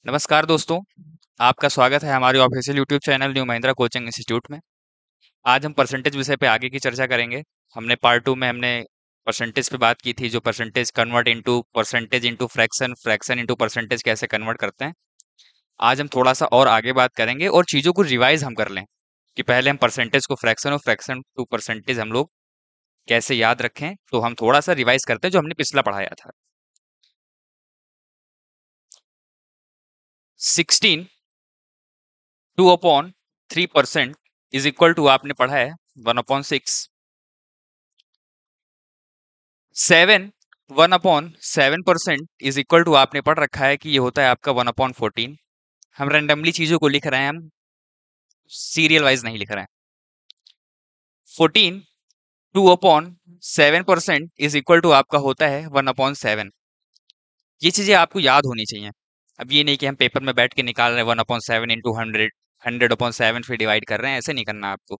नमस्कार दोस्तों, आपका स्वागत है हमारे official YouTube channel new Mahindra coaching institute में। आज हम परसेंटेज विषय पे आगे की चर्चा करेंगे। हमने पार्ट 2 में हमने परसेंटेज पे बात की थी, जो percentage convert into percentage into fraction, fraction into percentage कैसे कन्वर्ट करते हैं। आज हम थोड़ा-सा और आगे बात करेंगे और चीज़ों को रिवाइज़ हम कर लें, कि पहले हम परसेंटेज को फ्रैक्शन और फ्रैक्शन टू परसेंटेज हम लोग कैसे याद रखें। तो हम थोड़ा-सा रिवाइज़ करते हैं जो हमने पिछला पढ़ाया था। 16 2/3% इज इक्वल टू आपने पढ़ा है 1/6। 7 1/7% इज इक्वल टू आपने पढ़ रखा है कि ये होता है आपका 1/14। हम रेंडमली चीजों को लिख रहे हैं, हम सीरियल वाइज नहीं लिख रहे हैं। 14 2/7% इज इक्वल टू आपका होता है 1/7। ये चीजें आपको याद होनी चाहिए। अब ये नहीं कि हम पेपर में बैठ के निकाल रहे हैं 1/7 इंटू 100, 100/7 फिर डिवाइड कर रहे हैं, ऐसे नहीं करना आपको।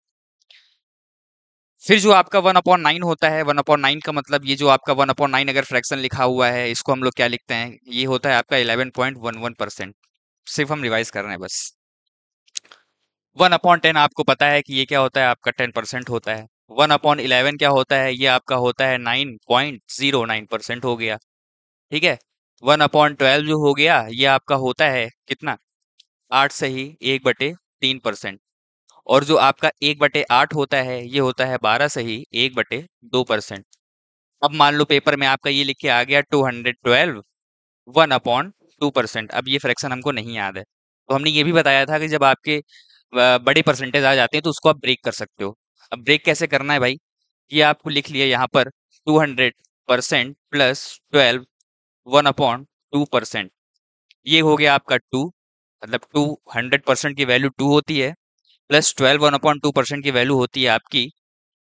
फिर जो आपका 1/9 होता है, 1/9 का मतलब ये जो आपका 1/9 अगर फ्रैक्शन लिखा हुआ है, इसको हम लोग क्या लिखते हैं, ये होता है आपका 11.11%। सिर्फ हम रिवाइज कर रहे हैं बस। 1/10 आपको पता है कि ये क्या होता है, आपका 10% होता है। 1/11 क्या होता है, ये आपका होता है 9.09% हो गया। ठीक है। 1/12 जो हो गया, ये आपका होता है कितना, 8 सही 1/3%। और जो आपका 1/8 होता है, ये होता है 12 सही 1/2%। अब मान लो पेपर में आपका ये लिख के आ गया 212 1/2%। अब ये फ्रैक्शन हमको नहीं याद है, तो हमने ये भी बताया था कि जब आपके बड़े परसेंटेज आ जाते हैं तो उसको आप ब्रेक कर सकते हो। अब ब्रेक कैसे करना है भाई, ये आपको लिख लिया यहाँ पर 200% प्लस 12 1/2%। ये हो गया आपका 2, मतलब 200% की वैल्यू 2 होती है, प्लस 12 1/2% की वैल्यू होती है आपकी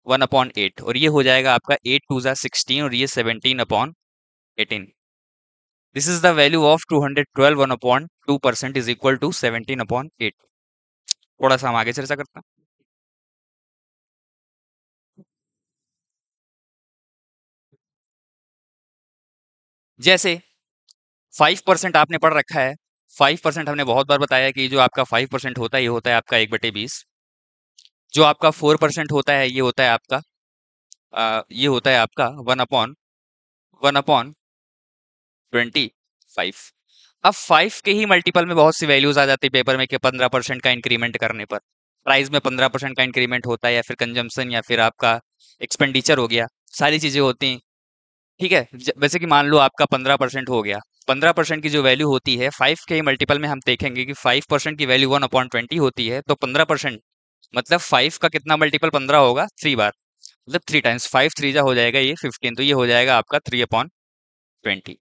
1/8, और ये हो जाएगा आपका 8 2 जा 16 और ये 17/18। This is the value of 212 1/2% is equal to 17/8। थोड़ा सा हम आगे चर्चा करते हैं। जैसे 5% आपने पढ़ रखा है। 5% हमने बहुत बार बताया कि जो आपका 5% होता है, ये होता है आपका 1/20। जो आपका 4% होता है, ये होता है आपका ये होता है आपका 1/25। अब 5 के ही मल्टीपल में बहुत सी वैल्यूज आ जाती है पेपर में, कि 15% का इंक्रीमेंट करने पर प्राइस में 15% का इंक्रीमेंट होता है, या फिर कंजम्पशन, या फिर आपका एक्सपेंडिचर हो गया, सारी चीजें होती हैं। ठीक है। वैसे कि मान लो आपका 15% हो गया, 15% की जो वैल्यू होती है 5 के ही मल्टीपल में, हम देखेंगे कि 5% की वैल्यू 1/20 होती है, तो 15% मतलब 5 का कितना मल्टीपल 15 होगा, 3 बार, मतलब 3 टाइम्स 5 3 जा हो जाएगा ये 15, तो ये हो जाएगा आपका 3/20।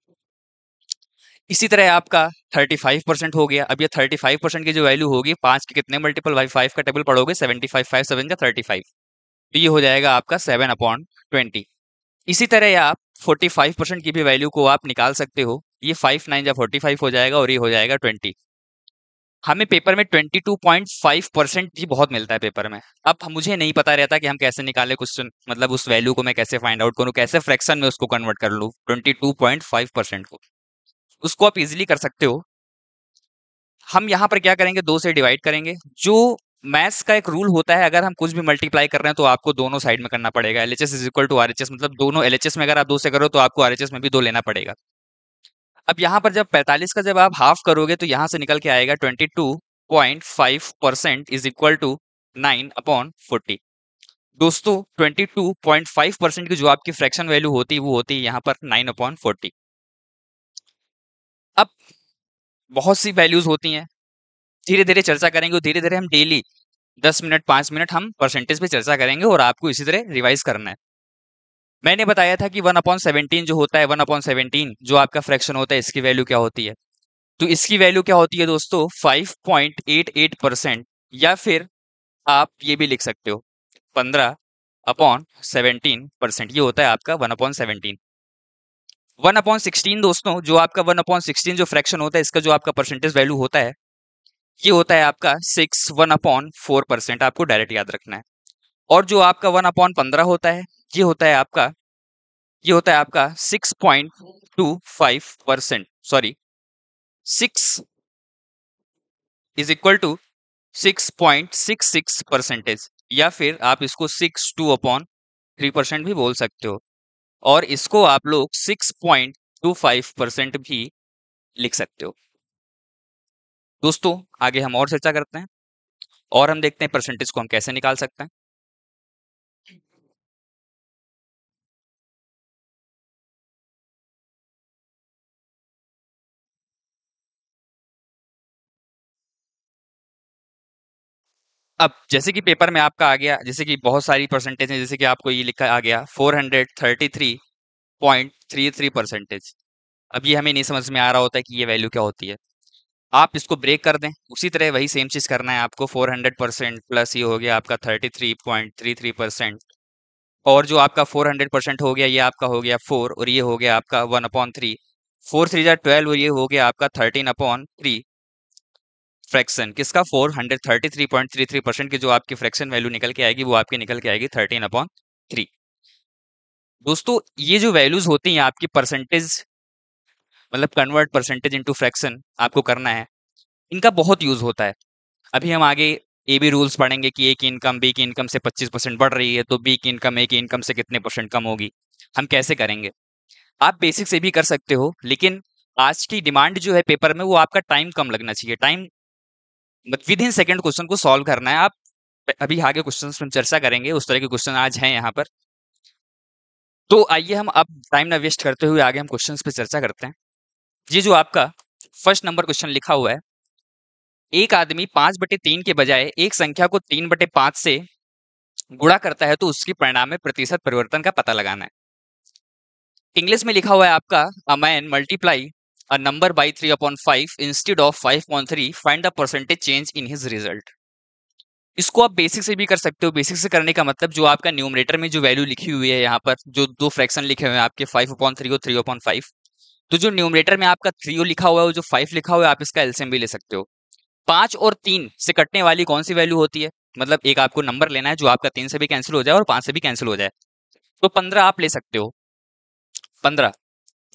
इसी तरह आपका 35% हो गया। अब ये 35% की जो वैल्यू होगी, 5 के कितने मल्टीपल भाई, 5 का टेबल पढ़ोगे 75, 5 7 का 35, तो ये हो जाएगा आपका 7/20। इसी तरह आप 45% की भी वैल्यू को आप निकाल सकते हो, ये 5 9 जा 45 हो जाएगा, और ये हो जाएगा 20। हमें पेपर में 22.5% ही बहुत मिलता है पेपर में। अब मुझे नहीं पता रहता कि हम कैसे निकाले क्वेश्चन, मतलब उस वैल्यू को मैं कैसे फाइंड आउट करूं, कैसे फ्रैक्शन में उसको कन्वर्ट कर लूं 22.5% को। उसको आप इजीली कर सकते हो। हम यहाँ पर क्या करेंगे, 2 से डिवाइड करेंगे। जो मैथ्स का एक रूल होता है, अगर हम कुछ भी मल्टीप्लाई कर रहे हैं तो आपको दोनों साइड में करना पड़ेगा। LHS is equal to RHS, मतलब दोनों एलएचएस में अगर आप 2 से करो तो आपको आरएचएस में भी 2 लेना पड़ेगा। अब यहाँ पर जब 45 का जब आप हाफ करोगे, तो यहाँ से निकल के आएगा 22.5% इज इक्वल टू 9/40। दोस्तों 22.5% की जो आपकी फ्रैक्शन वैल्यू होती है, वो होती है यहाँ पर 9/40। अब बहुत सी वैल्यूज होती हैं, धीरे धीरे चर्चा करेंगे, और धीरे धीरे हम डेली 10 मिनट 5 मिनट हम परसेंटेज पे चर्चा करेंगे, और आपको इसी तरह रिवाइज करना है। मैंने बताया था कि 1/17 जो होता है, 1/17 जो आपका फ्रैक्शन होता है, इसकी वैल्यू क्या होती है। तो इसकी वैल्यू क्या होती है दोस्तों, 5.88%, या फिर आप ये भी लिख सकते हो 15/17%, ये होता है आपका 1/17। 1/16 दोस्तों, जो आपका 1/16 जो फ्रैक्शन होता है, इसका जो आपका परसेंटेज वैल्यू होता है, ये होता है आपका 6 1/4%। आपको डायरेक्ट याद रखना है। और जो आपका 1/15 होता है, ये होता है आपका ये होता है आपका 6.25%, सॉरी 6 इज इक्वल टू 6.66%, या फिर आप इसको 62/3% भी बोल सकते हो, और इसको आप लोग 6.25% भी लिख सकते हो। दोस्तों आगे हम और चर्चा करते हैं और हम देखते हैं परसेंटेज को हम कैसे निकाल सकते हैं। अब जैसे कि पेपर में आपका आ गया, जैसे कि बहुत सारी परसेंटेज है, जैसे कि आपको ये लिखा आ गया 433.33%। अब ये हमें नहीं समझ में आ रहा होता है कि ये वैल्यू क्या होती है। आप इसको ब्रेक कर दें, उसी तरह वही सेम चीज करना है आपको। 400% प्लस ये हो गया आपका 33.33%, और जो आपका 400% हो गया ये आपका हो गया 4, और ये हो गया आपका 1/3। 4 3 12, और ये हो गया आपका 13/3। फ्रैक्शन किसका? 433.33% की जो आपकी फ्रैक्शन वैल्यू निकल के आएगी वो आपकी निकल के आएगी 13/3। दोस्तों ये जो वैल्यूज होती हैं आपकी परसेंटेज, मतलब कन्वर्ट परसेंटेज इनटू फ्रैक्शन आपको करना है, इनका बहुत यूज होता है। अभी हम आगे ए बी रूल्स पढ़ेंगे कि ए की इनकम बी की इनकम से 25% बढ़ रही है, तो बी की इनकम ए की इनकम से कितने परसेंट कम होगी, हम कैसे करेंगे। आप बेसिक से भी कर सकते हो, लेकिन आज की डिमांड जो है पेपर में वो आपका टाइम कम लगना चाहिए। Time with in second question को सॉल्व करना है। आप अभी आगे क्वेश्चन में चर्चा करेंगे, उस तरह के क्वेश्चन आज हैं यहाँ पर। तो आइए हम अब टाइम ना वेस्ट करते हुए आगे हम क्वेश्चंस पे चर्चा करते हैं। ये जो आपका फर्स्ट नंबर क्वेश्चन लिखा हुआ है, एक आदमी 5/3 के बजाय एक संख्या को 3/5 से गुणा करता है तो उसकी परिणाम में प्रतिशत परिवर्तन का पता लगाना है। इंग्लिश में लिखा हुआ है आपका a man multiply a number by 3/5 instead of 5/3, find the percentage change in his result. इसको आप बेसिक से भी कर सकते हो। बेसिक से करने का मतलब जो आपका न्यूमरेटर में जो वैल्यू लिखी हुई है यहाँ पर, जो दो फ्रैक्शन लिखे हुए हैं आपके 5/3 और 3/5, तो जो न्यूमरेटर में आपका 3 लिखा हुआ है और जो 5 लिखा हुआ है, आप इसका एलसीएम भी ले सकते हो। 5 और 3 से कटने वाली कौन सी वैल्यू होती है? मतलब एक आपको नंबर लेना है जो आपका 3 से भी कैंसिल हो जाए और 5 से भी कैंसिल हो जाए, तो 15 आप ले सकते हो। 15,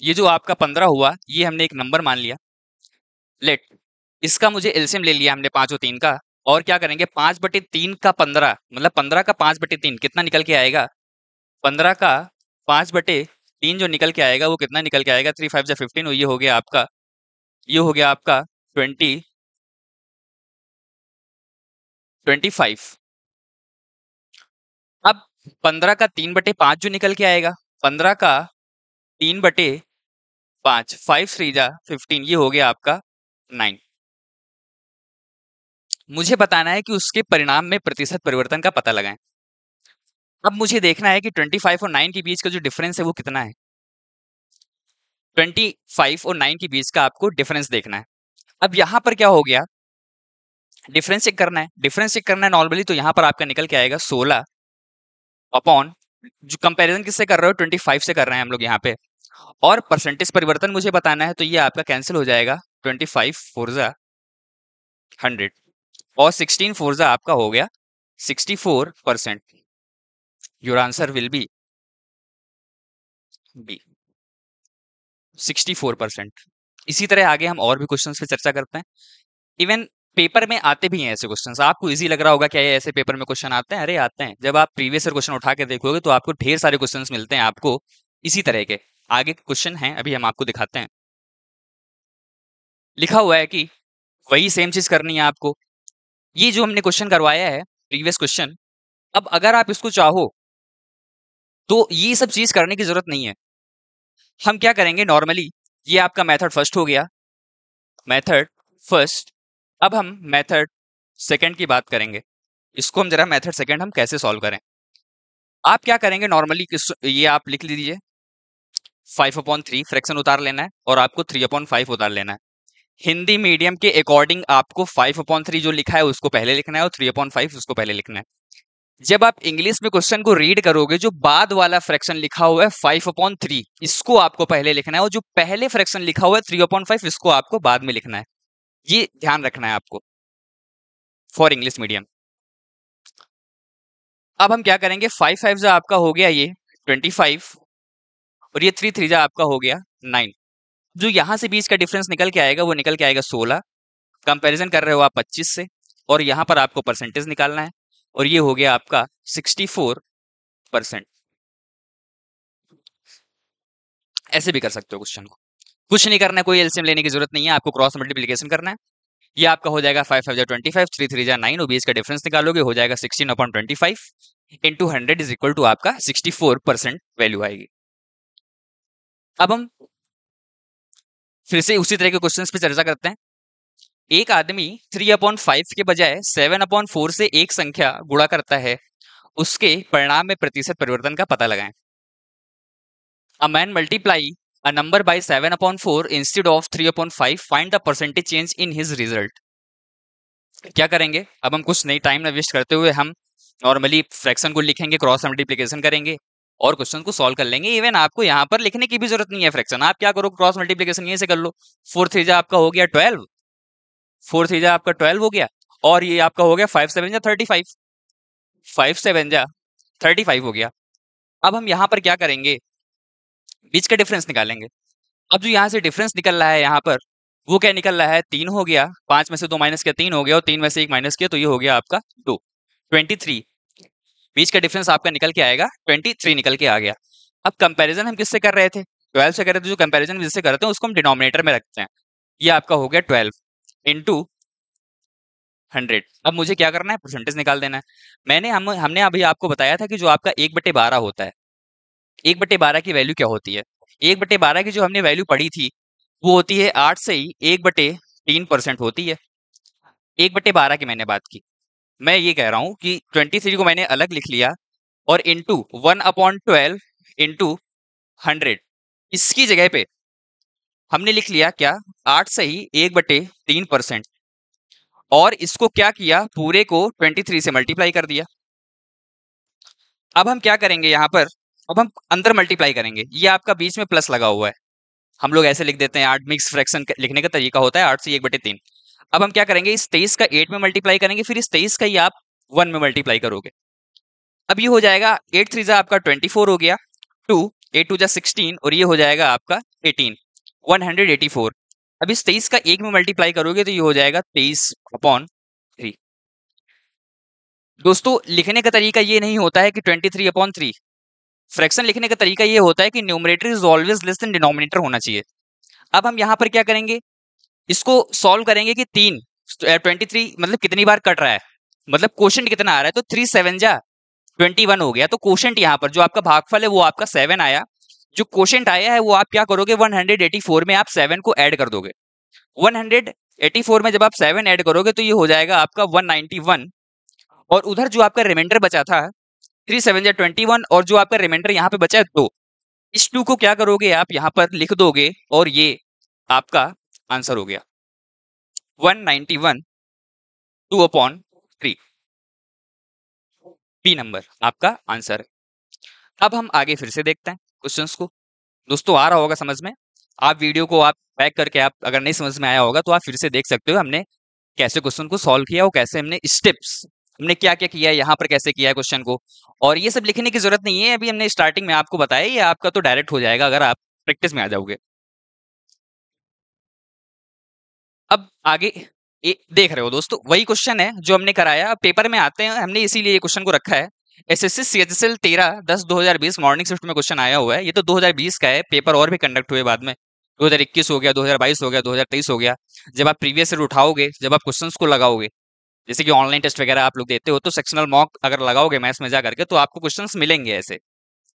ये जो आपका 15 हुआ, ये हमने एक नंबर मान लिया। लेट, इसका मुझे एलसीएम ले लिया हमने 5 और 3 का, और क्या करेंगे 5/3 का 15, मतलब 15 का 5/3 कितना निकल के आएगा? 15 का 5/3 जो निकल के आएगा वो कितना निकल के आएगा? 3 5 जा 15, और ये हो गया आपका, ये हो गया आपका 25। अब 15 का 3/5 जो निकल के आएगा, 15 का 3/5, 5 3 जा 15, ये हो गया आपका 9। मुझे बताना है कि उसके परिणाम में प्रतिशत परिवर्तन का पता लगाएं। अब मुझे देखना है कि 25 और 9 के बीच का जो डिफरेंस है वो कितना है। 25 और 9 के बीच का आपको डिफरेंस देखना है। अब यहाँ पर क्या हो गया, डिफरेंस चेक करना है। डिफरेंस चेक करना है नॉर्मली, तो यहाँ पर आपका निकल के आएगा 16 अपॉन, जो कंपैरिजन किससे कर रहे हो? 25 से कर रहे हैं हम लोग यहाँ पे। और परसेंटेज परिवर्तन मुझे बताना है, तो ये आपका कैंसिल हो जाएगा। 25 4 जा 100, और 16 4 जा आपका हो गया 64%। Your answer will be B, 64%। इसी तरह आगे हम और भी क्वेश्चंस पे चर्चा करते हैं। इवन पेपर में आते भी हैं ऐसे क्वेश्चंस। आपको इजी लग रहा होगा क्या ये ऐसे पेपर में क्वेश्चन आते हैं? अरे आते हैं। जब आप प्रीवियस ईयर क्वेश्चन उठा के देखोगे तो आपको ढेर सारे क्वेश्चंस मिलते हैं आपको इसी तरह के। आगे क्वेश्चन हैं, अभी हम आपको दिखाते हैं। लिखा हुआ है कि वही सेम चीज करनी है आपको। ये जो हमने क्वेश्चन करवाया है प्रीवियस क्वेश्चन, अब अगर आप इसको चाहो तो ये सब चीज करने की जरूरत नहीं है। हम क्या करेंगे नॉर्मली, ये आपका मेथड फर्स्ट हो गया, मेथड फर्स्ट। अब हम मेथड सेकंड की बात करेंगे। इसको हम जरा मेथड सेकंड हम कैसे सॉल्व करें। आप क्या करेंगे नॉर्मली, ये आप लिख लीजिए 5/3 फ्रैक्शन उतार लेना है और आपको 3/5 उतार लेना है। हिंदी मीडियम के अकॉर्डिंग आपको 5/3 जो लिखा है उसको पहले लिखना है और 3/5 उसको पहले लिखना है। जब आप इंग्लिश में क्वेश्चन को रीड करोगे, जो बाद वाला फ्रैक्शन लिखा हुआ है 5/3, इसको आपको पहले लिखना है, और जो पहले फ्रैक्शन लिखा हुआ है 3/5, इसको आपको बाद में लिखना है। ये ध्यान रखना है आपको फॉर इंग्लिश मीडियम। अब हम क्या करेंगे, 5 5 जा आपका हो गया ये 25, और ये 3 3 जा आपका हो गया 9। जो यहां से बीच का डिफरेंस निकल के आएगा वो निकल के आएगा 16, कंपैरिजन कर रहे हो आप 25 से, और यहाँ पर आपको परसेंटेज निकालना है, और ये हो गया आपका 64%। ऐसे भी कर सकते हो क्वेश्चन को, कुछ नहीं करना है, कोई एलसीएम लेने की जरूरत नहीं है, आपको क्रॉस मल्टीप्लीकेशन करना है। ये आपका हो जाएगा 5 5 25, 3 3 9, और बीच का डिफरेंस निकालोगे, हो जाएगा 16/25 इंटू 100 इज इक्वल टू आपका 64% वैल्यू आएगी। अब हम फिर से उसी तरह के क्वेश्चंस पे चर्चा करते हैं। एक आदमी 3/5 के बजाय 7/4 से एक संख्या गुणा करता है, उसके परिणाम में प्रतिशत परिवर्तन का पता लगाएं। A man multiply a number by 7/4 instead of 3/5, find the percentage change in his result। क्या करेंगे, अब हम कुछ नहीं, टाइम ना वेस्ट करते हुए हम नॉर्मली फ्रैक्शन को लिखेंगे, क्रॉस मल्टीप्लिकेशन करेंगे और क्वेश्चन को सॉल्व कर लेंगे। इवन आपको यहाँ पर लिखने की भी जरूरत नहीं है फ्रैक्शन, आप क्या करो, क्रॉस मल्टीप्लिकेशन यहीं से कर लो। 4 3 आपका हो गया 12, 4 3 आपका 12 हो गया, और ये आपका हो गया 5 7 35, 5 7 35 हो गया। अब हम यहाँ पर क्या करेंगे, बीच का डिफरेंस निकालेंगे। अब जो यहाँ से डिफरेंस निकल रहा है यहाँ पर, वो क्या निकल रहा है, 3 हो गया, 5 में से 2 माइनस किया 3 हो गया, और 3 में से 1 माइनस किया तो ये हो गया आपका 2, 23। बीच का डिफरेंस आपका निकल के आएगा 23 निकल के आ गया। अब कंपैरिजन हम किससे कर रहे थे, 12 से कर रहे थे, जो कंपैरिजन जिससे करते हैं उसको हम डिनोमिनेटर में रखते हैं। ये आपका हो गया 12 इंटू 100। अब मुझे क्या करना है, परसेंटेज निकाल देना है। हमने अभी आपको बताया था कि जो आपका 1/12 होता है, 1/12 की वैल्यू क्या होती है। 1/12 की जो हमने वैल्यू पढ़ी थी वो होती है 8 से ही 1/3% होती है। 1/12 की मैंने बात की, मैं ये कह रहा हूं कि 23 को मैंने अलग लिख लिया और इंटू 1/12 इंटू 100, इसकी जगह पे हमने लिख लिया क्या, 8 से ही 1/3%, और इसको क्या किया, पूरे को 23 से मल्टीप्लाई कर दिया। अब हम क्या करेंगे यहाँ पर, अब हम अंदर मल्टीप्लाई करेंगे, ये आपका बीच में प्लस लगा हुआ है, हम लोग ऐसे लिख देते हैं, 8 मिक्स फ्रैक्शन लिखने का तरीका होता है 8 से 1/3। अब हम क्या करेंगे, इस 23 का 8 में मल्टीप्लाई करेंगे, फिर इस 23 का ही आप 1 में मल्टीप्लाई करोगे। अब ये हो जाएगा 8 3 आपका 24 हो गया, 2 8 2 16, और ये हो जाएगा आपका 18, 184। अब इस 23 का 1 में मल्टीप्लाई करोगे तो ये हो जाएगा 23/3। दोस्तों लिखने का तरीका ये नहीं होता है कि 23/3, फ्रैक्शन लिखने का तरीका ये होता है कि numerator is always less than denominator होना चाहिए। अब हम यहाँ पर क्या करेंगे, इसको सॉल्व करेंगे कि 23 मतलब कितनी बार कट रहा है, मतलब क्वोशंट कितना आ रहा है, तो 3 7 21 हो गया, तो क्वोशंट यहाँ पर जो आपका भागफल है वो आपका 7 आया, जो क्वोशंट आया है वो आप क्या करोगे, 184 में आप 7 को ऐड कर दोगे। 184 में जब आप 7 ऐड करोगे तो ये हो जाएगा आपका 191, और उधर जो आपका रिमाइंडर बचा था 3 7 21, और जो आपका रिमाइंडर यहाँ पे बचा है 2, इस 2 को क्या करोगे, आप यहाँ पर लिख दोगे, और ये आपका आंसर हो गया 191 2/3, बी नंबर आपका आंसर है। अब हम आगे फिर से देखते हैं क्वेश्चंस को। दोस्तों आ रहा होगा समझ में, आप वीडियो को आप बैक करके, आप अगर नहीं समझ में आया होगा तो आप फिर से देख सकते हो हमने कैसे क्वेश्चन को सॉल्व किया, और कैसे हमने स्टेप्स, हमने क्या क्या किया है, यहाँ पर कैसे किया है क्वेश्चन को। और ये सब लिखने की जरूरत नहीं है, अभी हमने स्टार्टिंग में आपको बताया, ये आपका तो डायरेक्ट हो जाएगा अगर आप प्रैक्टिस में आ जाओगे। अब आगे देख रहे हो दोस्तों, वही क्वेश्चन है जो हमने कराया, अब पेपर में आते हैं, हमने इसीलिए ये क्वेश्चन को रखा है। एसएससी सीएचएसएल 13/10/2020 मॉर्निंग शिफ्ट में क्वेश्चन आया हुआ है, ये तो 2020 का है, पेपर और भी कंडक्ट हुए बाद में, 2021 हो गया, 2022 हो गया, 2023 हो गया। जब आप प्रीवियस ईयर उठाओगे, जब आप क्वेश्चंस को लगाओगे, जैसे कि ऑनलाइन टेस्ट वगैरह आप लोग देते हो, तो सेक्शनल मॉक अगर लगाओगे मैथ्स में जा करके तो आपको क्वेश्चंस मिलेंगे ऐसे।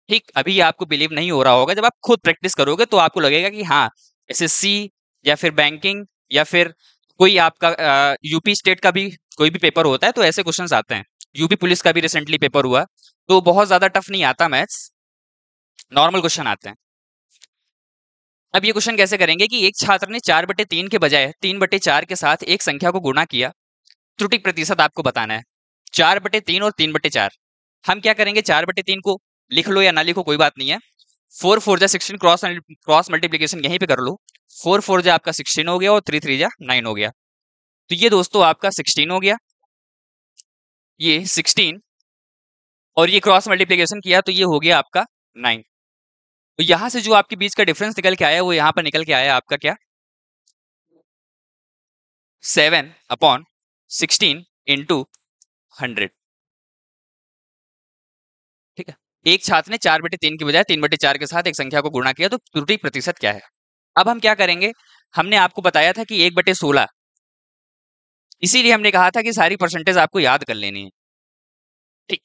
ठीक, अभी आपको बिलीव नहीं हो रहा होगा, जब आप खुद प्रैक्टिस करोगे तो आपको लगेगा कि हाँ, एसएससी या फिर बैंकिंग या फिर कोई आपका यूपी स्टेट का भी कोई भी पेपर होता है तो ऐसे क्वेश्चंस आते हैं। यूपी पुलिस का भी रिसेंटली पेपर हुआ, तो बहुत ज्यादा टफ नहीं आता मैथ्स, नॉर्मल क्वेश्चन आते हैं। अब ये क्वेश्चन कैसे करेंगे कि एक छात्र ने 4/3 के बजाय 3/4 के साथ एक संख्या को गुणा किया, त्रुटि प्रतिशत आपको बताना है। 4/3 और 3/4, हम क्या करेंगे, 4/3 को लिख लो या ना लिखो कोई बात नहीं है, 4 4 16, क्रॉस मल्टीप्लीकेशन यहीं पे कर लो, 4 4 आपका 16 हो गया, और 3 3 9 हो गया, तो ये दोस्तों आपका 16 हो गया, ये 16, और ये क्रॉस मल्टीप्लीकेशन किया तो ये हो गया आपका 9। तो यहां से जो आपके बीच का डिफरेंस निकल के आया वो यहाँ पर निकल के आया आपका क्या, 7/16 ठीक है। एक छात्र ने 4/3 की बजाय 3/4 के साथ एक संख्या को गुणा किया तो त्रुटि प्रतिशत क्या है? अब हम क्या करेंगे, हमने आपको बताया था कि 1/16, इसीलिए हमने कहा था कि सारी परसेंटेज आपको याद कर लेनी है। ठीक,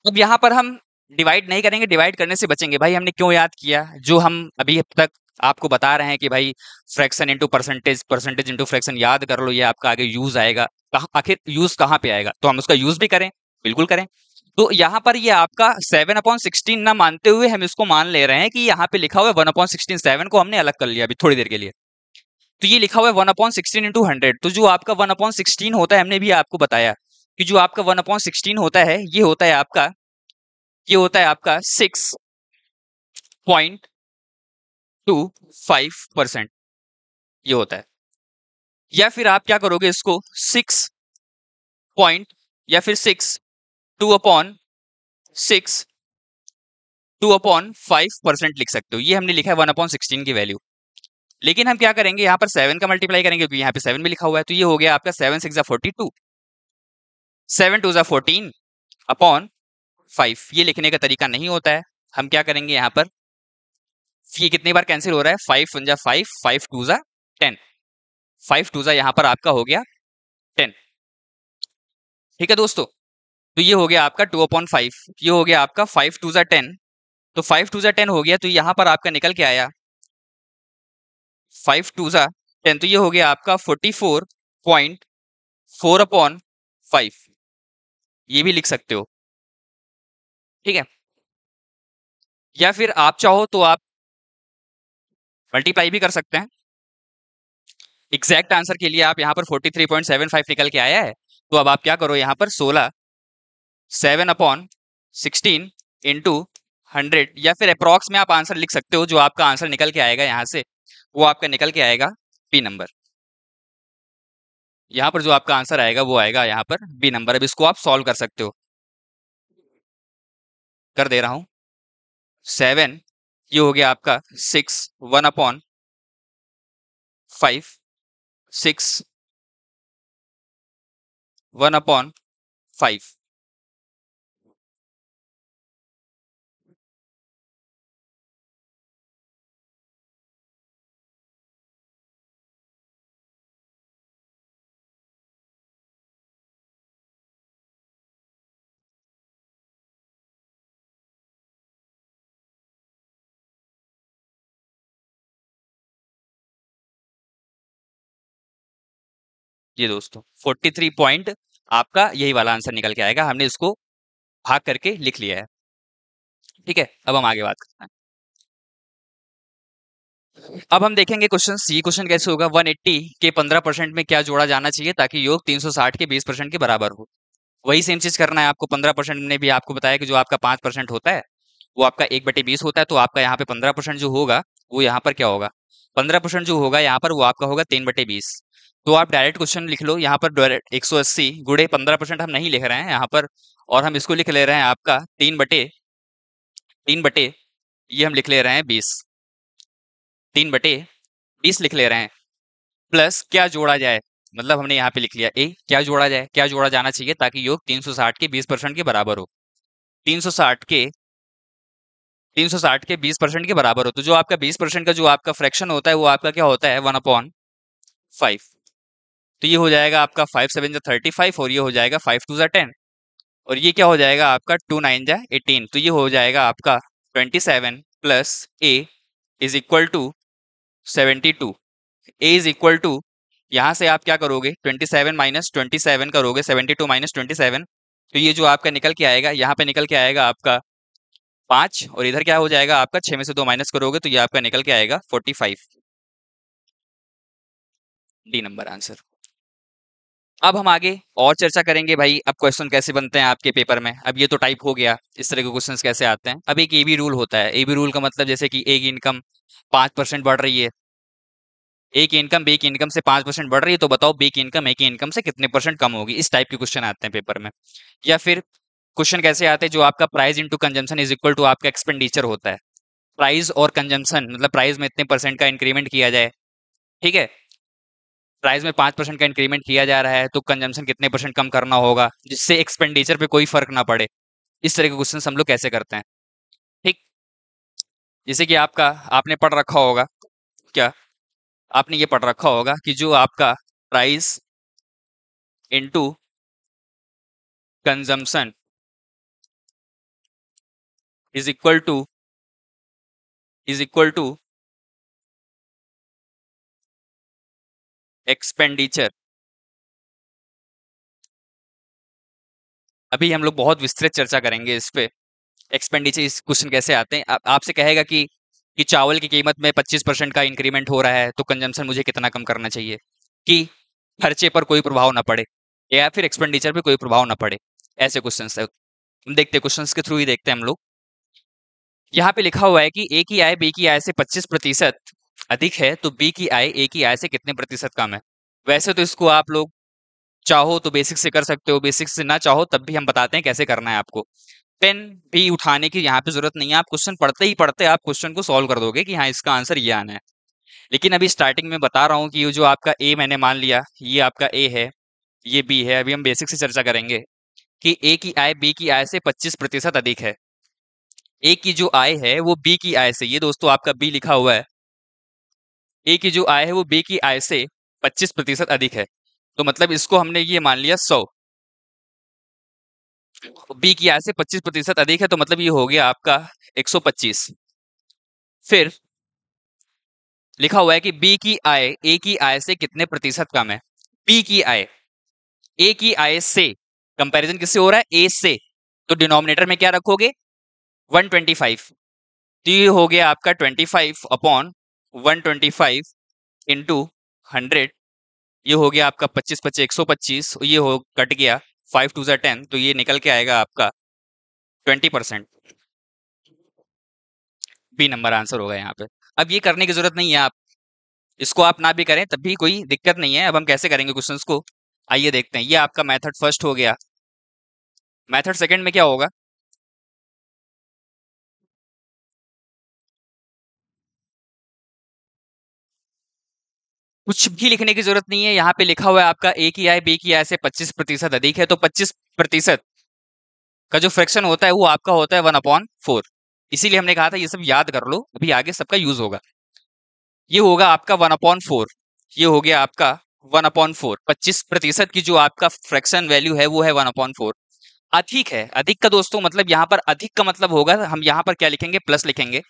अब यहाँ पर हम डिवाइड नहीं करेंगे, डिवाइड करने से बचेंगे। भाई हमने क्यों याद किया? जो हम अभी अब तक आपको बता रहे हैं कि भाई fraction into percentage, percentage into fraction याद कर लो, ये आपका आगे यूज आएगा। आखिर यूज कहाँ पे आएगा? तो हम उसका यूज भी करें, बिल्कुल करें। तो यहाँ पर ये आपका 7/16 ना मानते हुए हम इसको मान ले रहे हैं कि यहाँ पे लिखा हुआ है 1/16। 7 को हमने अलग कर लिया अभी थोड़ी देर के लिए, तो ये लिखा हुआ है 1/16 इंटू 100। तो जो आपका 1/16 होता है, हमने भी आपको बताया कि जो आपका 1/16 होता है, ये होता है आपका, ये होता है आपका 6.25%, ये होता है। या फिर आप क्या करोगे, इसको 6 पॉइंट या फिर 2/5% लिख सकते हो। ये हमने लिखा है 1/16 की वैल्यू। लेकिन हम क्या करेंगे, यहाँ पर 7 का मल्टीप्लाई करेंगे क्योंकि यहाँ पे 7 भी लिखा हुआ है। तो ये हो गया आपका 7 6 42, 7 2 14 अपॉन 5। ये लिखने का तरीका नहीं होता है। हम क्या करेंगे, यहाँ पर ये कितनी बार कैंसिल हो रहा है, 5 1 5, 5 2 10, 5 2 यहाँ पर आपका हो गया 10। ठीक है दोस्तों, तो ये हो गया आपका 2/5, ये हो गया आपका 5 2 10। तो 5 2 10 हो गया, तो यहाँ पर आपका निकल के आया 5 2 10। तो ये हो गया आपका 44.4/5, ये भी लिख सकते हो। ठीक है, या फिर आप चाहो तो आप मल्टीप्लाई भी कर सकते हैं। एग्जैक्ट आंसर के लिए आप यहाँ पर 43.75 निकल के आया है। तो अब आप क्या करो, यहाँ पर 16 7/16 इंटू 100, या फिर अप्रॉक्स में आप आंसर लिख सकते हो। जो आपका आंसर निकल के आएगा यहाँ से, वो आपका निकल के आएगा बी नंबर। यहाँ पर जो आपका आंसर आएगा वो आएगा यहाँ पर बी नंबर। अब इसको आप सॉल्व कर सकते हो, कर दे रहा हूं। 7, ये हो गया आपका 6 1/5, 6 1/5। ये दोस्तों 43 पॉइंट आपका यही वाला आंसर निकल के आएगा। हमने इसको भाग करके लिख लिया है। ठीक है, अब हम आगे बात करते हैं। अब हम देखेंगे क्वेश्चन। ये क्वेश्चन कैसे होगा, 180 के 15% में क्या जोड़ा जाना चाहिए ताकि योग 360 के 20% के बराबर हो। वही सेम चीज करना है आपको। 15% में भी आपको बताया कि जो आपका 5% होता है वो आपका 1/20 होता है। तो आपका यहाँ पे 15% जो होगा वो यहाँ पर क्या होगा, 15% जो होगा यहाँ पर वो आपका होगा 3/20। तो आप डायरेक्ट क्वेश्चन लिख लो यहाँ पर, डायरेक्ट 180 गुड़े 15% हम नहीं लिख रहे हैं यहाँ पर, और हम इसको लिख ले रहे हैं आपका 3/3 ये हम लिख ले रहे हैं 20, 3/20 लिख ले रहे हैं। प्लस क्या जोड़ा जाए, मतलब हमने यहाँ पे लिख लिया ए, क्या जोड़ा जाए, क्या जोड़ा जाना चाहिए ताकि योग 360 के 20% के बराबर हो। 360 के 360 के 20% के बराबर हो। तो जो आपका 20% का जो आपका फ्रैक्शन होता है वो आपका क्या होता है, 1/5। तो ये हो जाएगा आपका 5 7 35, और ये हो जाएगा 5 2 10, और ये क्या हो जाएगा आपका 2 9 18। तो ये हो जाएगा आपका 27 plus a is equal to 72। A is equal to, यहाँ से आप क्या करोगे, 27 माइनस 27 करोगे, 72 माइनस 27। तो ये जो आपका निकल के आएगा, यहाँ पे निकल के आएगा आपका 5, और इधर क्या हो जाएगा आपका 6 में से 2 माइनस करोगे तो ये आपका निकल के आएगा 45। D number answer. अब हम आगे और चर्चा करेंगे भाई, अब क्वेश्चन कैसे बनते हैं आपके पेपर में। अब ये तो टाइप हो गया, इस तरह के क्वेश्चंस कैसे आते हैं। अब एक एबी रूल होता है। एबी रूल का मतलब जैसे कि ए की इनकम 5% बढ़ रही है, ए की इनकम बी की इनकम से 5% बढ़ रही है, तो बताओ बी की इनकम ए की इनकम से कितने परसेंट कम होगी। इस टाइप के क्वेश्चन आते हैं पेपर में। या फिर क्वेश्चन कैसे आते हैं, जो आपका price into consumption is equal to आपका एक्सपेंडिचर होता है। प्राइस और कंजम्पशन, मतलब प्राइस में इतने परसेंट का इंक्रीमेंट किया जाए, ठीक है, प्राइस में 5% का इंक्रीमेंट किया जा रहा है तो कंजम्पशन कितने परसेंट कम करना होगा जिससे एक्सपेंडिचर पे कोई फर्क ना पड़े। इस तरह के क्वेश्चन हम लोग कैसे करते हैं। ठीक, जैसे कि आपने पढ़ रखा होगा, क्या आपने ये पढ़ रखा होगा कि जो आपका price into consumption is equal to expenditure. अभी हम लोग बहुत विस्तृत चर्चा करेंगे इस पे, एक्सपेंडिचर इस क्वेश्चन कैसे आते हैं। आपसे कहेगा कि चावल की कीमत में 25% का इंक्रीमेंट हो रहा है तो कंजम्पशन मुझे कितना कम करना चाहिए कि खर्चे पर कोई प्रभाव ना पड़े या फिर एक्सपेंडिचर पे कोई प्रभाव ना पड़े। ऐसे क्वेश्चन है, हम देखते हैं क्वेश्चन के थ्रू ही देखते हैं हम लोग। यहाँ पे लिखा हुआ है कि ए की आय बी की आय से 25% अधिक है तो बी की आय ए की आय से कितने प्रतिशत कम है। वैसे तो इसको आप लोग चाहो तो बेसिक से कर सकते हो, बेसिक से ना चाहो तब भी हम बताते हैं कैसे करना है आपको। पेन भी उठाने की यहाँ पे जरूरत नहीं है, आप क्वेश्चन पढ़ते ही पढ़ते आप क्वेश्चन को सॉल्व कर दोगे कि हाँ इसका आंसर ये आना है। लेकिन अभी स्टार्टिंग में बता रहा हूँ कि ये जो आपका ए मैंने मान लिया ये आपका ए है, ये बी है। अभी हम बेसिक से चर्चा करेंगे कि ए की आय बी की आय से 25% अधिक है। ए की जो आय है वो बी की आय से, ये दोस्तों आपका बी लिखा हुआ है, ए की जो आय है वो बी की आय से 25% अधिक है। तो मतलब इसको हमने ये मान लिया 100, बी की आय से 25% अधिक है तो मतलब ये हो गया आपका 125। फिर लिखा हुआ है कि बी की आय ए की आय से कितने प्रतिशत कम है। बी की आय ए की आय से, कंपैरिजन किससे हो रहा है, ए से, तो डिनोमिनेटर में क्या रखोगे 125। तो ये हो गया आपका 25 अपॉन 125 इंटू 100। ये हो गया आपका 25 25 125, ये हो कट गया 5 2 10, तो ये निकल के आएगा आपका 20%। बी नंबर आंसर होगा यहाँ पे। अब ये करने की जरूरत नहीं है, आप इसको आप ना भी करें तब भी कोई दिक्कत नहीं है। अब हम कैसे करेंगे क्वेश्चंस को, आइए देखते हैं। ये आपका मेथड फर्स्ट हो गया। मेथड सेकंड में क्या होगा, कुछ भी लिखने की जरूरत नहीं है। यहाँ पे लिखा हुआ है आपका ए की आय बी की आय से 25% अधिक है, तो 25% का जो फ्रैक्शन होता है वो आपका होता है 1/4। इसीलिए हमने कहा था ये सब याद कर लो, अभी आगे सबका यूज होगा। ये होगा आपका 1/4, ये हो गया आपका 1/4। 25% की जो आपका फ्रैक्शन वैल्यू है वो है 1/4। अधिक है, अधिक का दोस्तों मतलब यहाँ पर अधिक का मतलब होगा, हम यहाँ पर क्या लिखेंगे, प्लस लिखेंगे।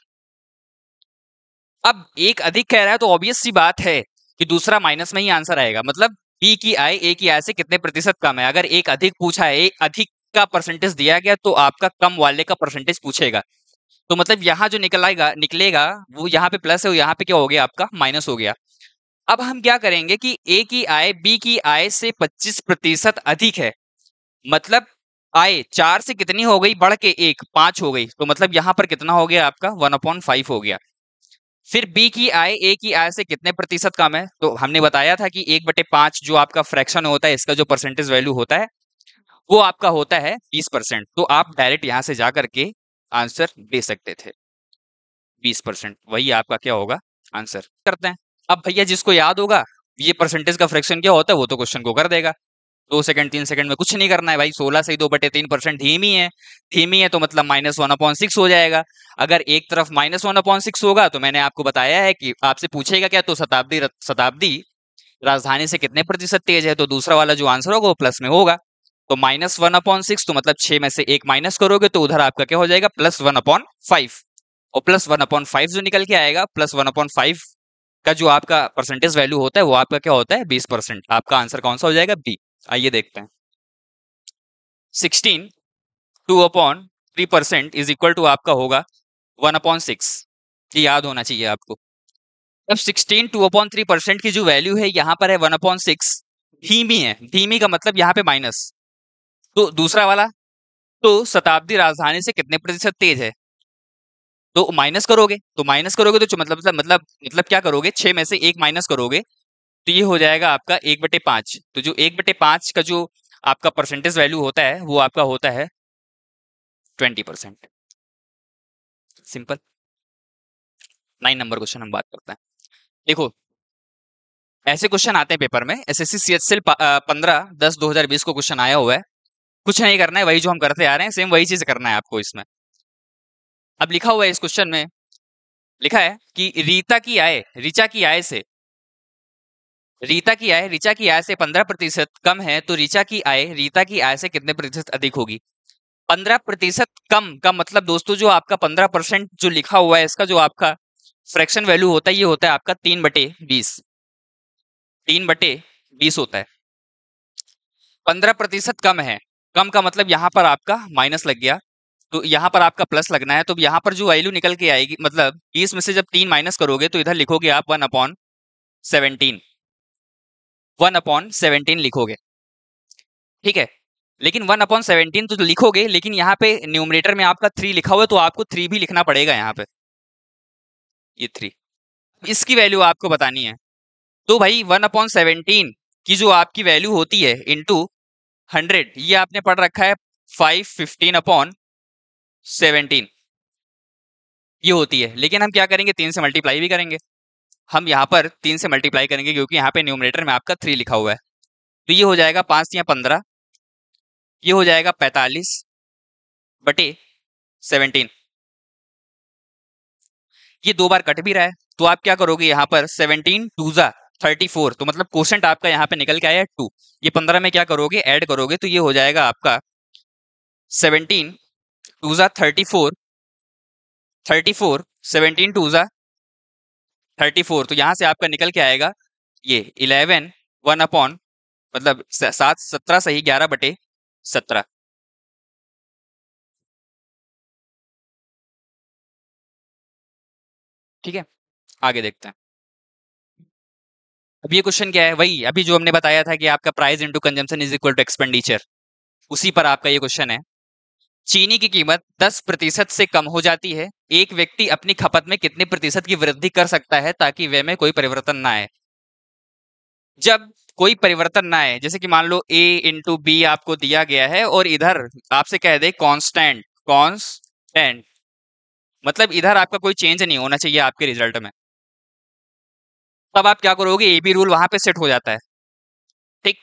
अब एक अधिक कह रहा है तो ऑब्वियस सी बात है कि दूसरा माइनस में ही आंसर आएगा। मतलब बी की आय ए की आय से कितने प्रतिशत कम है। अगर एक अधिक पूछा है, एक अधिक का परसेंटेज दिया गया तो आपका कम वाले का परसेंटेज पूछेगा। तो मतलब यहाँ जो निकलेगा निकलेगा वो यहाँ पे प्लस है, यहाँ पे क्या हो गया आपका माइनस हो गया। अब हम क्या करेंगे कि ए की आय बी की आय से 25% अधिक है, मतलब आय 4 से कितनी हो गई बढ़ के 1 5 हो गई, तो मतलब यहाँ पर कितना हो गया आपका 1/5 हो गया। फिर बी की आय ए की आय से कितने प्रतिशत कम है, तो हमने बताया था कि 1/5 जो आपका फ्रैक्शन होता है, इसका जो परसेंटेज वैल्यू होता है वो आपका होता है 20%। तो आप डायरेक्ट यहां से जा करके आंसर दे सकते थे 20%, वही आपका क्या होगा आंसर। करते हैं अब भैया, जिसको याद होगा ये परसेंटेज का फ्रैक्शन क्या होता है वो तो क्वेश्चन को कर देगा। 2 सेकंड 3 सेकंड में कुछ नहीं करना है भाई, 16 से ही 2/3% धीमी है, धीमी है तो मतलब -1/6 हो जाएगा। अगर एक तरफ -1/6 होगा तो मैंने आपको बताया है कि आपसे पूछेगा क्या, तो शताब्दी राजधानी से कितने प्रतिशत तेज है, तो दूसरा वाला जो आंसर होगा वो प्लस में होगा। तो -1/6 तो मतलब 6 में से 1 माइनस करोगे तो उधर आपका क्या हो जाएगा +1/5। और +1/5 जो निकल के आएगा, +1/5 का जो आपका परसेंटेज वैल्यू होता है वो आपका क्या होता है 20%। आपका आंसर कौन सा हो जाएगा, बी। आइए देखते हैं। 16 2/3% इज इक्वल टू आपका होगा 1/6। ये याद होना चाहिए आपको। अब 16 2/3% की जो वैल्यू है यहाँ पर है 1/6, धीमी है, धीमी का मतलब यहाँ पे माइनस। तो दूसरा वाला, तो शताब्दी राजधानी से कितने प्रतिशत तेज है, तो माइनस करोगे, तो माइनस करोगे तो मतलब क्या करोगे, 6 में से 1 माइनस करोगे तो ये हो जाएगा आपका 1/5। तो जो 1/5 का जो आपका परसेंटेज वैल्यू होता है वो आपका होता है 20%। सिंपल। 9 नंबर क्वेश्चन हम बात करते हैं। देखो ऐसे क्वेश्चन आते हैं पेपर में। एसएससी सीएचएल 15/10/2020 को क्वेश्चन आया हुआ है। कुछ नहीं करना है, वही जो हम करते आ रहे हैं सेम वही चीज करना है आपको इसमें। अब लिखा हुआ है इस क्वेश्चन में, लिखा है कि रीता की आय से 15% कम है, तो रीता की आय से कितने प्रतिशत अधिक होगी। 15% कम का मतलब दोस्तों, जो आपका 15% जो लिखा हुआ है इसका जो आपका फ्रैक्शन वैल्यू होता है, ये होता है आपका 3/20। 3/20 होता है। 15% कम है, कम का मतलब यहाँ पर आपका माइनस लग गया, तो यहाँ पर आपका प्लस लगना है। तो यहाँ पर जो वैल्यू निकल के आएगी, मतलब 20 में से जब 3 माइनस करोगे तो इधर लिखोगे आप 1/17। 1/17 लिखोगे, ठीक है। लेकिन 1/17 तो लिखोगे, लेकिन यहाँ पे न्यूमरेटर में आपका 3 लिखा हुआ है, तो आपको 3 भी लिखना पड़ेगा यहाँ पे, ये 3। इसकी वैल्यू आपको बतानी है। तो भाई 1/17 की जो आपकी वैल्यू होती है इंटू 100, ये आपने पढ़ रखा है 515/17, ये होती है। लेकिन हम क्या करेंगे, 3 से मल्टीप्लाई भी करेंगे। हम यहाँ पर 3 से मल्टीप्लाई करेंगे क्योंकि यहाँ पे न्यूमरेटर में आपका 3 लिखा हुआ है। तो ये हो जाएगा 5 या 15, ये हो जाएगा 45/17। ये 2 बार कट भी रहा है, तो आप क्या करोगे यहाँ पर 17 2 जा 34, तो मतलब क्वोशंट आपका यहाँ पे निकल के आया 2। ये 15 में क्या करोगे, ऐड करोगे, तो ये हो जाएगा आपका 17 2 जा 34, 34 17 2 जा 34, तो यहाँ से आपका निकल के आएगा ये 11 1 अपॉन, मतलब 7 17 सही 11/17। ठीक है, आगे देखते हैं। अब ये क्वेश्चन क्या है, वही अभी जो हमने बताया था कि आपका price into consumption is equal to expenditure, उसी पर आपका ये क्वेश्चन है। चीनी की कीमत 10% से कम हो जाती है, एक व्यक्ति अपनी खपत में कितने प्रतिशत की वृद्धि कर सकता है ताकि वे में कोई परिवर्तन ना आए। जब कोई परिवर्तन ना आए, जैसे कि मान लो A इंटू बी आपको दिया गया है और इधर आपसे कह दे कांस्टेंट, कांस्टेंट मतलब इधर आपका कोई चेंज नहीं होना चाहिए आपके रिजल्ट में, तब आप क्या करोगे, ए बी रूल वहां पे सेट हो जाता है। ठीक,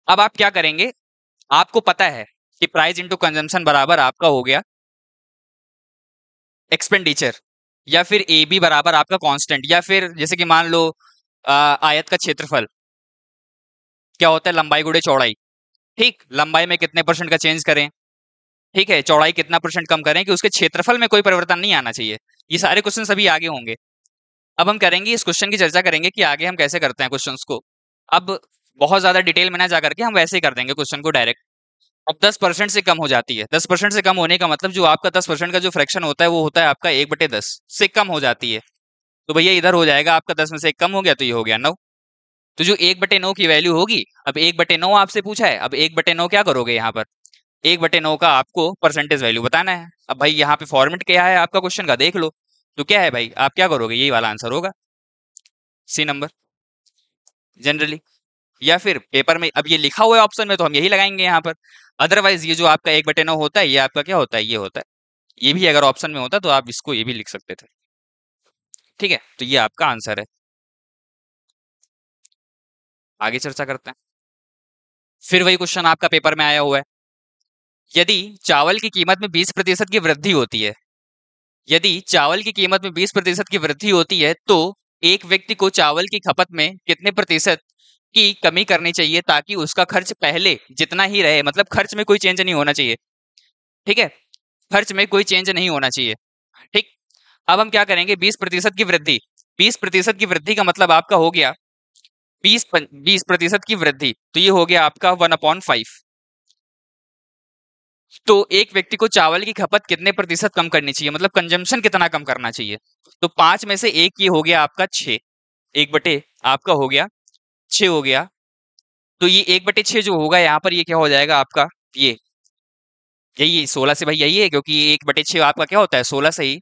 अब आप क्या करेंगे, आपको पता है कि प्राइस इंटू कंजम्पशन बराबर आपका हो गया एक्सपेंडिचर, या फिर ए बी बराबर आपका कांस्टेंट, या फिर जैसे कि मान लो आयत का क्षेत्रफल क्या होता है, लंबाई गुणे चौड़ाई। ठीक, लंबाई में कितने परसेंट का चेंज करें, ठीक है, चौड़ाई कितना परसेंट कम करें कि उसके क्षेत्रफल में कोई परिवर्तन नहीं आना चाहिए। ये सारे क्वेश्चन सभी आगे होंगे। अब हम करेंगे इस क्वेश्चन की चर्चा करेंगे कि आगे हम कैसे करते हैं क्वेश्चंस को। अब बहुत ज्यादा डिटेल में ना जाकर के हम वैसे ही कर देंगे क्वेश्चन को डायरेक्ट। अब 10% से कम हो जाती है, 10% से कम होने का मतलब जो आपका 10% का जो फ्रैक्शन होता है वो होता है आपका 1/10 से कम हो जाती है। तो भैया इधर हो जाएगा आपका 10 में से 1 कम हो गया, तो ये हो गया 9। तो जो 1/9 की वैल्यू होगी, अब 1/9 आपसे पूछा है, अब 1/9 क्या करोगे यहाँ पर, 1/9 का आपको परसेंटेज वैल्यू बताना है। अब भाई यहाँ पे फॉर्मेट क्या है आपका क्वेश्चन का देख लो, तो क्या है भाई, आप क्या करोगे, यही वाला आंसर होगा, सी नंबर जनरली। या फिर पेपर में अब ये लिखा हुआ है ऑप्शन में, तो हम यही लगाएंगे यहाँ पर। अदरवाइज ये जो आपका 1/9 होता है, ये आपका क्या होता है, ये होता है। ये भी अगर ऑप्शन में होता तो आप इसको ये भी लिख सकते थे। ठीक है, तो ये आपका आंसर है। आगे चर्चा करते हैं। फिर वही क्वेश्चन आपका पेपर में आया हुआ है, यदि चावल की कीमत में 20% की वृद्धि होती है, यदि चावल की कीमत में 20% की वृद्धि होती है, तो एक व्यक्ति को चावल की खपत में कितने प्रतिशत की कमी करनी चाहिए ताकि उसका खर्च पहले जितना ही रहे, मतलब खर्च में कोई चेंज नहीं होना चाहिए। ठीक है, खर्च में कोई चेंज नहीं होना चाहिए। ठीक, अब हम क्या करेंगे, 20% की वृद्धि, 20% की वृद्धि का मतलब आपका हो गया 20% की वृद्धि, तो ये हो गया आपका 1/5। तो एक व्यक्ति को चावल की खपत कितने प्रतिशत कम करनी चाहिए, मतलब कंजम्पशन कितना कम करना चाहिए। तो 5 में से 1 ये हो गया आपका 6, 1/, आपका हो गया 6 हो गया। तो ये 1/6 जो होगा यहाँ पर, ये क्या हो जाएगा आपका, ये यही 16 से भाई यही है, क्योंकि 1/6 आपका क्या होता है 16 से ही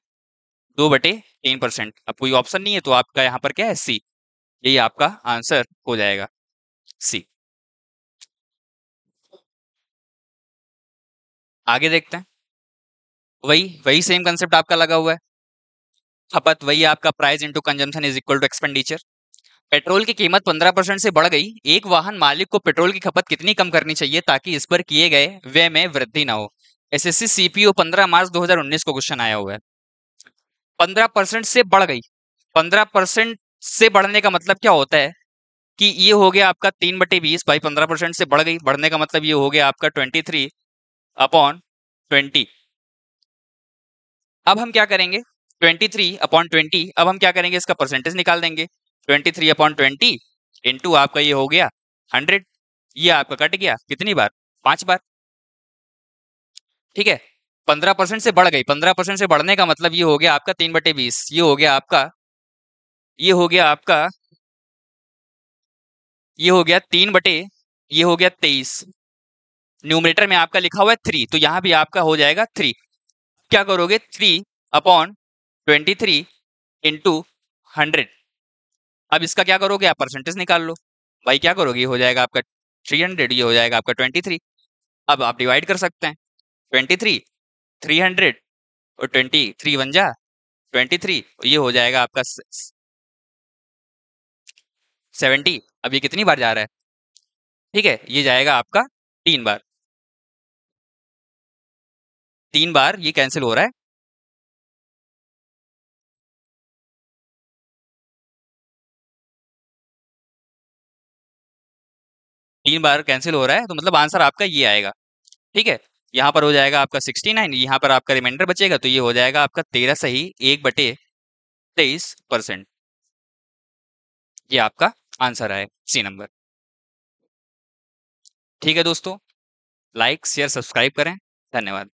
2/3%। अब कोई ऑप्शन नहीं है, तो आपका यहाँ पर क्या है, सी, यही आपका आंसर हो जाएगा, सी। आगे देखते हैं। वही वही सेम कंसेप्ट आपका लगा हुआ है, खपत वही आपका price into consumption is equal to expenditure. Petrol की कीमत 15% से बढ़ गई। एक वाहन मालिक को पेट्रोल की खपत कितनी कम करनी चाहिए ताकि इस पर किए गए व्यय में वृद्धि ना हो? एसएससी सीपीओ 15 मार्च 2019 को क्वेश्चन आया हुआ है। 15% से बढ़ गई। 15% से बढ़ने का मतलब क्या होता है कि ये हो गया आपका 3/20 भाई 15% से बढ़ गई। बढ़ने का मतलब ये हो गया आपका 23/20। अब हम क्या करेंगे? 23/20। अब हम क्या करेंगे? इसका परसेंटेज निकाल देंगे। 23/20 इंटू आपका ये हो गया 100। ये आपका कट गया कितनी बार? 5 बार। ठीक है। 15% से बढ़ गई। 15% से बढ़ने का मतलब ये हो गया आपका 3/20। ये हो गया आपका, ये हो गया आपका, ये हो गया 3 बटे, ये हो गया 23। न्यूमरेटर में आपका लिखा हुआ है 3, तो यहां भी आपका हो जाएगा 3। क्या करोगे? 3/23 इंटू 100। अब इसका क्या करोगे? आप परसेंटेज निकाल लो। भाई क्या करोगे? ये हो जाएगा आपका 300, ये हो जाएगा आपका 23। अब आप डिवाइड कर सकते हैं। 23, 300 और 23 बन जा 23। ये हो जाएगा आपका 70। अब ये कितनी बार जा रहा है? ठीक है, ये जाएगा आपका 3 बार। 3 बार ये कैंसिल हो रहा है। 3 बार कैंसिल हो रहा है, तो मतलब आंसर आपका ये आएगा। ठीक है। यहाँ पर हो जाएगा आपका 69। यहाँ पर आपका रिमाइंडर बचेगा, तो ये हो जाएगा आपका 13 सही 1/23%। ये आपका आंसर है सी नंबर। ठीक है दोस्तों, लाइक शेयर सब्सक्राइब करें। धन्यवाद।